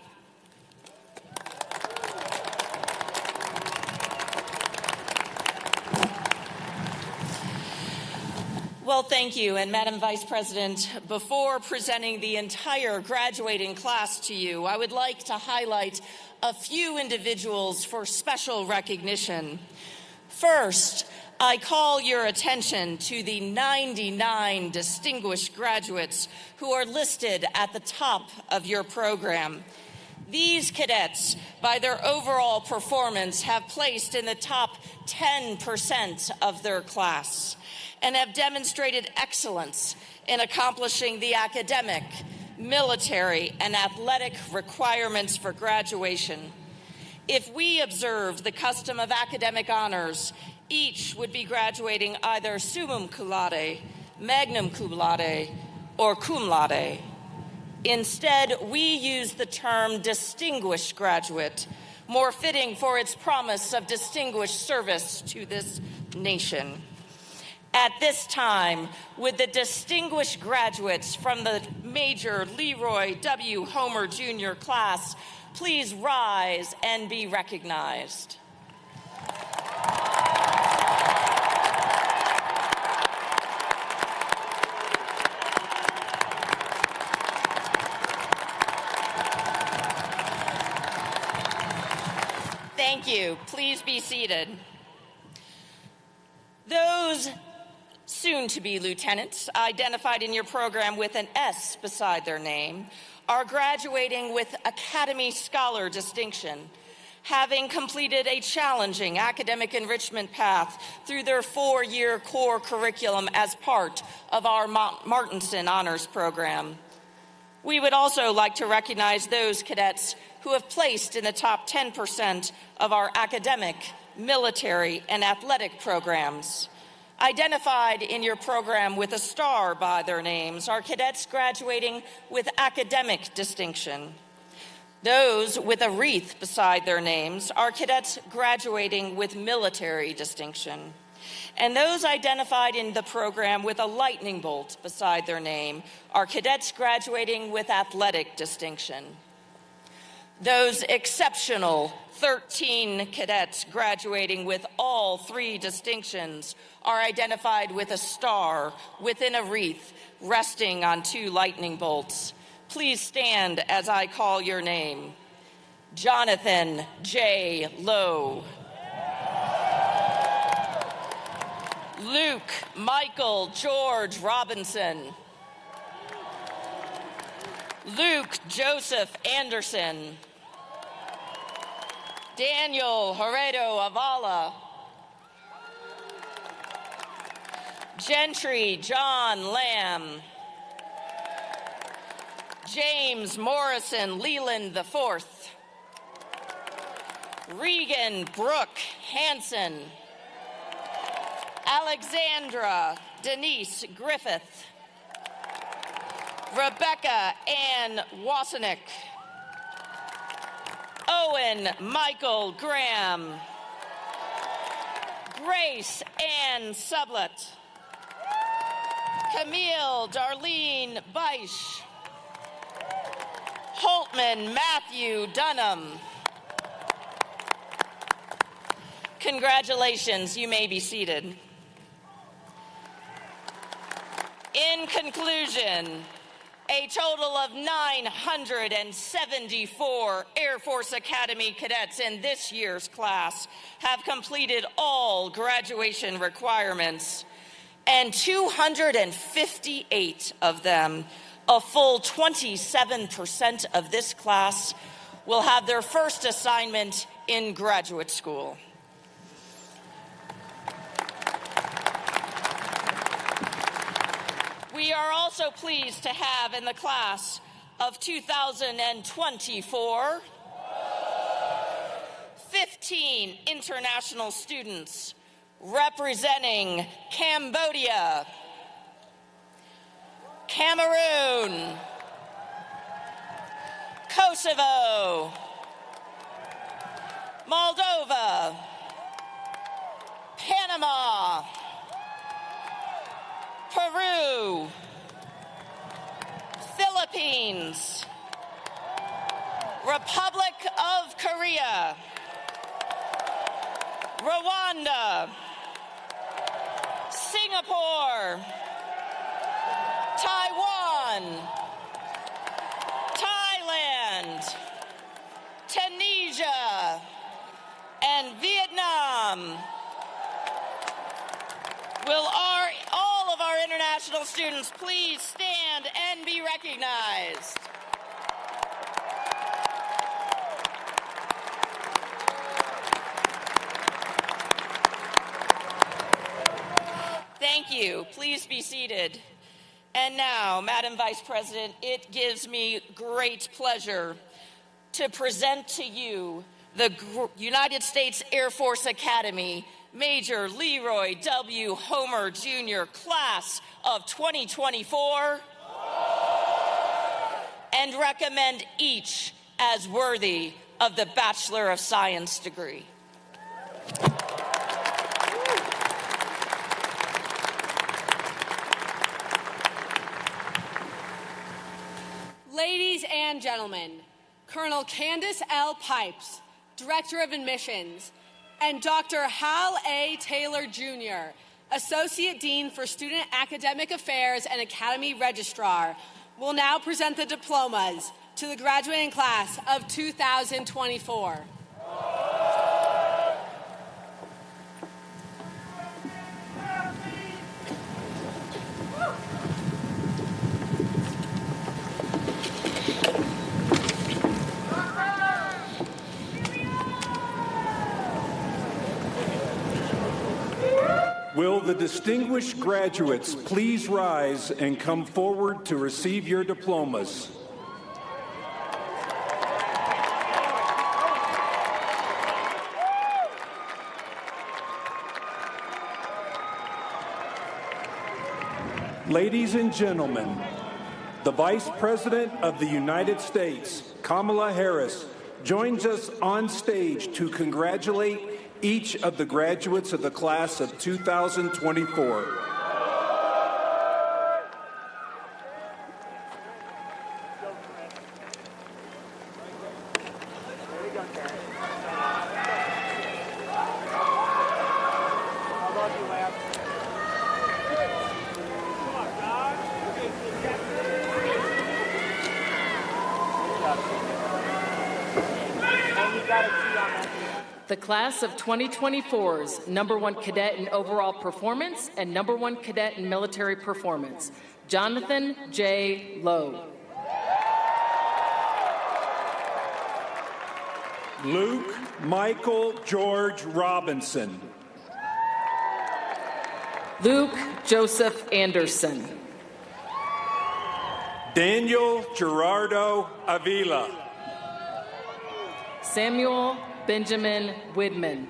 Well, thank you. And Madam Vice President, before presenting the entire graduating class to you, I would like to highlight a few individuals for special recognition. First, I call your attention to the 99 distinguished graduates who are listed at the top of your program. These cadets, by their overall performance, have placed in the top 10% of their class and have demonstrated excellence in accomplishing the academic, military, and athletic requirements for graduation. If we observed the custom of academic honors, each would be graduating either summa cum laude, magna cum laude, or cum laude. Instead, we use the term distinguished graduate, more fitting for its promise of distinguished service to this nation. At this time, would the distinguished graduates from the Major Leroy W. Homer Jr. class please rise and be recognized? Thank you. Please be seated. Those soon-to-be lieutenants identified in your program with an S beside their name are graduating with Academy Scholar distinction, having completed a challenging academic enrichment path through their 4-year core curriculum as part of our Martinson Honors Program. We would also like to recognize those cadets who have placed in the top 10% of our academic, military, and athletic programs. Identified in your program with a star by their names are cadets graduating with academic distinction. Those with a wreath beside their names are cadets graduating with military distinction. And those identified in the program with a lightning bolt beside their name are cadets graduating with athletic distinction. Those exceptional 13 cadets graduating with all 3 distinctions are identified with a star within a wreath resting on 2 lightning bolts. Please stand as I call your name. Jonathan J. Lowe. Luke Michael George Robinson. Luke Joseph Anderson. Daniel Heredo Avala. Gentry John Lamb. James Morrison Leland IV. Regan Brooke Hansen. Alexandra Denise Griffith. Rebecca Ann Wasenick. Owen Michael Graham. Grace Ann Sublett. Camille Darlene Beisch. Holtman Matthew Dunham. Congratulations, you may be seated. In conclusion, a total of 974 Air Force Academy cadets in this year's class have completed all graduation requirements, and 258 of them, a full 27% of this class, will have their first assignment in graduate school. We are also pleased to have in the class of 2024, 15 international students representing Cambodia, Cameroon, Kosovo, Moldova, Panama, Peru, Philippines, Republic of Korea, Rwanda, Singapore, Taiwan, Thailand, Tunisia, and Vietnam. Will all of our international students please stand and be recognized? Thank you. Please be seated. And now, Madam Vice President, it gives me great pleasure to present to you the United States Air Force Academy Major Leroy W. Homer, Jr., Class of 2024, and recommend each as worthy of the Bachelor of Science degree. Ladies and gentlemen, Colonel Candace L. Pipes, Director of Admissions, and Dr. Hal A. Taylor, Jr., Associate Dean for Student Academic Affairs and Academy Registrar, will now present the diplomas to the graduating class of 2024. Will the distinguished graduates please rise and come forward to receive your diplomas? Ladies and gentlemen, the Vice President of the United States, Kamala Harris, joins us on stage to congratulate each of the graduates of the class of 2024. The class of 2024's #1 cadet in overall performance and #1 cadet in military performance, Jonathan J. Lowe. Luke Michael George Robinson. Luke Joseph Anderson. Daniel Gerardo Avila. Samuel Benjamin Widman.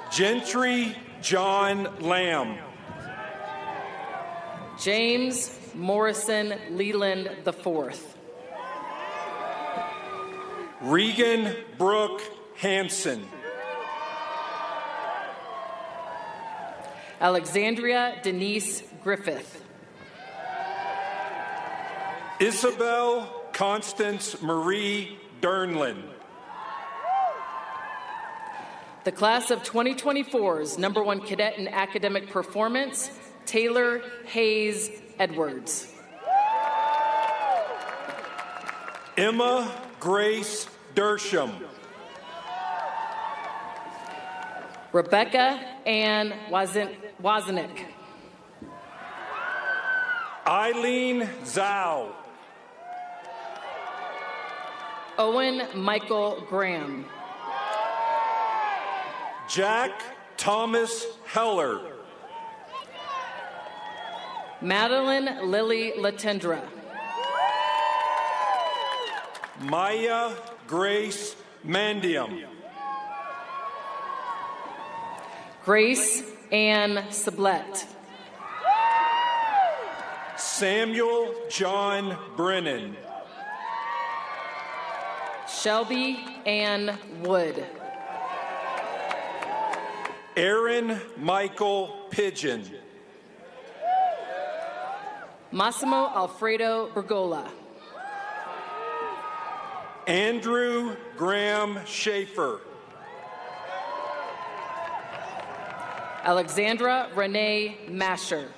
Gentry John Lamb. James Morrison Leland IV. Regan Brooke Hansen. Alexandria Denise Griffith. Isabel Constance Marie Dernlin. The class of 2024's #1 cadet in academic performance, Taylor Hayes Edwards. Emma Grace Dersham. Rebecca Ann Wozniak. Eileen Zhao. Owen Michael Graham. Jack Thomas Heller. Madeline Lily Latendra. Maya Grace Mandium. Grace Ann Sublette. Samuel John Brennan. Shelby Ann Wood. Aaron Michael Pigeon. Massimo Alfredo Bergola. Andrew Graham Schaefer. Alexandra Renee Masher.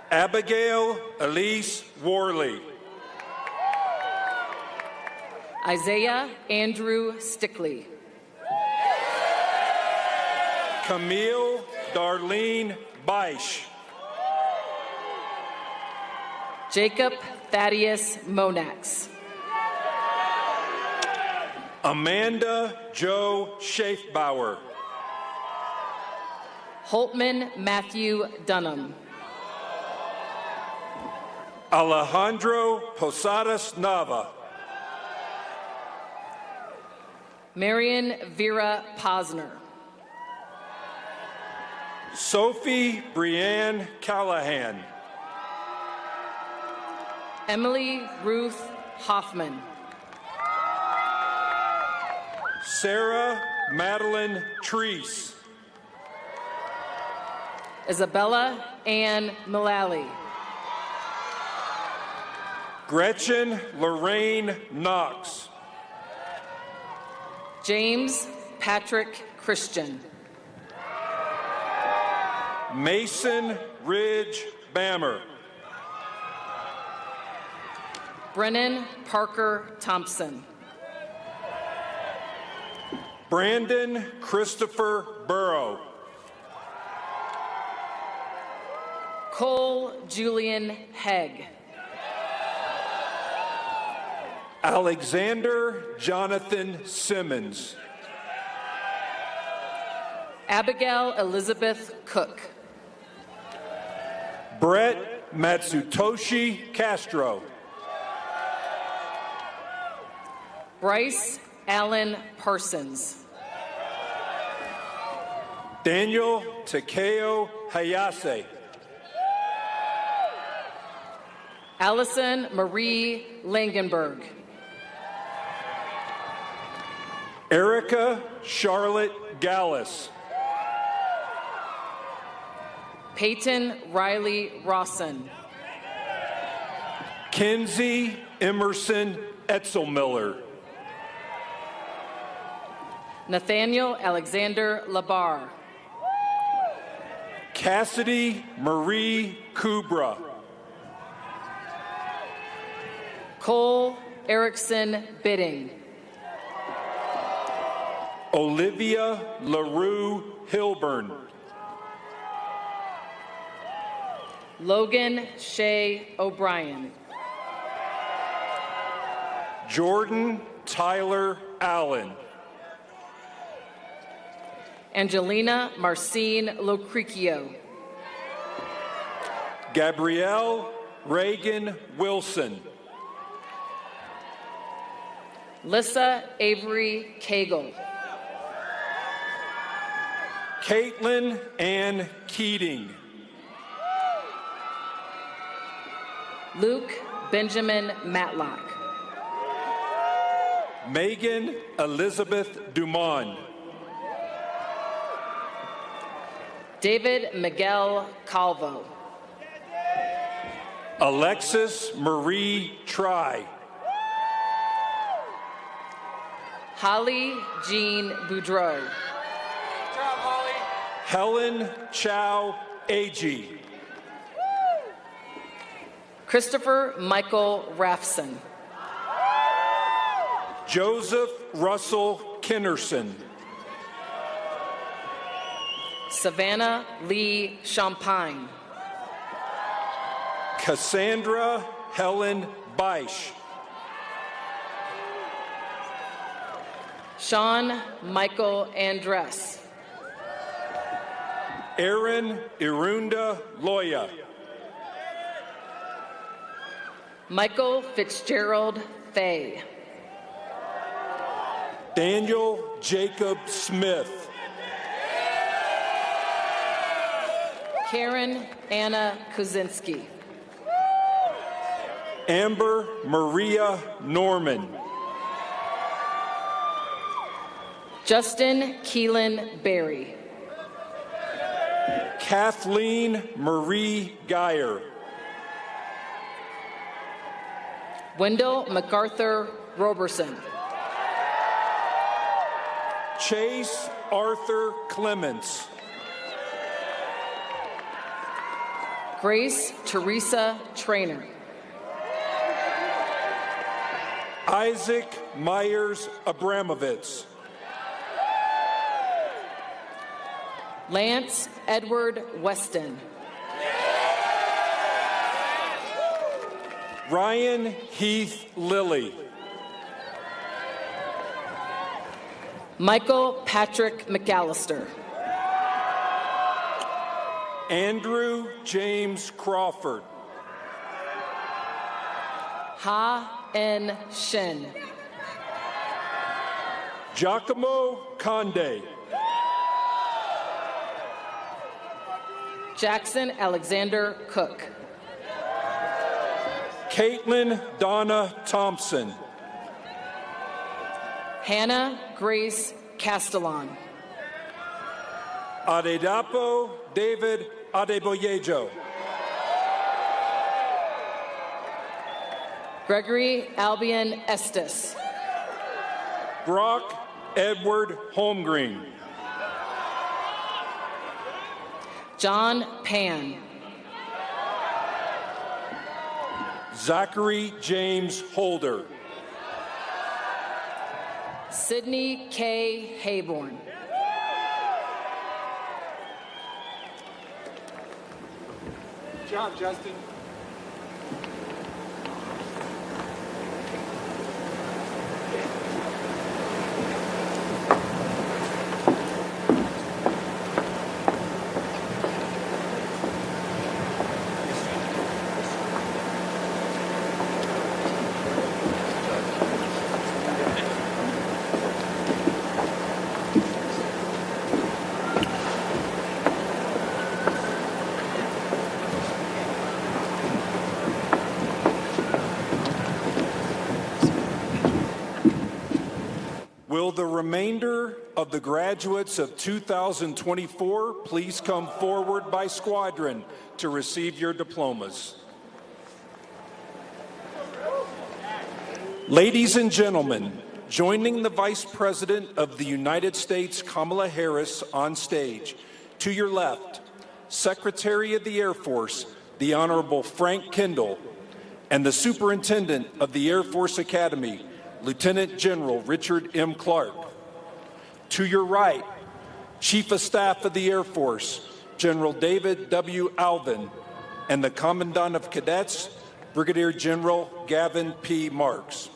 Abigail Elise Worley. Isaiah Andrew Stickley. Camille Darlene Beisch. Jacob Thaddeus Monax. Amanda Jo Schaefbauer. Holtman Matthew Dunham. Alejandro Posadas Nava. Marion Vera Posner. Sophie Brianne Callahan. Emily Ruth Hoffman. Sarah Madeline Treese. Isabella Ann Mullally. Gretchen Lorraine Knox. James Patrick Christian. Mason Ridge Bammer. Brennan Parker Thompson. Brandon Christopher Burrow. Cole Julian Hegg. Alexander Jonathan Simmons. Abigail Elizabeth Cook. Brett Matsutoshi Castro. Bryce Allen Parsons. Daniel Takeo Hayase. Allison Marie Langenberg. Erica Charlotte Gallus. Peyton Riley Rawson. Kinsey Emerson Etzelmiller. Nathaniel Alexander Labar. Cassidy Marie Kubra. Cole Erickson Bidding. Olivia LaRue Hilburn. Logan Shea O'Brien. Jordan Tyler Allen. Angelina Marcine Locricchio. Gabrielle Reagan Wilson. Lissa Avery Cagle. Caitlin Ann Keating. Luke Benjamin Matlock. Megan Elizabeth Dumond. David Miguel Calvo. Alexis Marie Try. Holly Jean Boudreau. Helen Chow Agee. Christopher Michael Raffson. Joseph Russell Kinnerson. Savannah Lee Champagne. Cassandra Helen Beisch. Sean Michael Andres. Aaron Irunda Loya. Michael Fitzgerald Fay. Daniel Jacob Smith. Karen Anna Kuzinski. Amber Maria Norman. Justin Keelan Berry. Kathleen Marie Geyer. Wendell MacArthur Roberson. Chase Arthur Clements. Grace Teresa Trainer. Isaac Myers Abramovitz. Lance Edward Weston. Ryan Heath Lilly. Michael Patrick McAllister. Andrew James Crawford. Ha N Shen. Giacomo Conde. Jackson Alexander Cook. Caitlin Donna Thompson. Hannah Grace Castellan. Adedapo David Adeboyejo. Gregory Albion Estes. Brock Edward Holmgreen. John Pan. Zachary James Holder. Sydney K. Hayborn. Good job, Justin. Will the remainder of the graduates of 2024 please come forward by squadron to receive your diplomas? Ladies and gentlemen, joining the Vice President of the United States, Kamala Harris, on stage, to your left, Secretary of the Air Force, the Honorable Frank Kendall, and the Superintendent of the Air Force Academy, Lieutenant General Richard M. Clark. To your right, Chief of Staff of the Air Force, General David W. Alvin, and the Commandant of Cadets, Brigadier General Gavin P. Marks.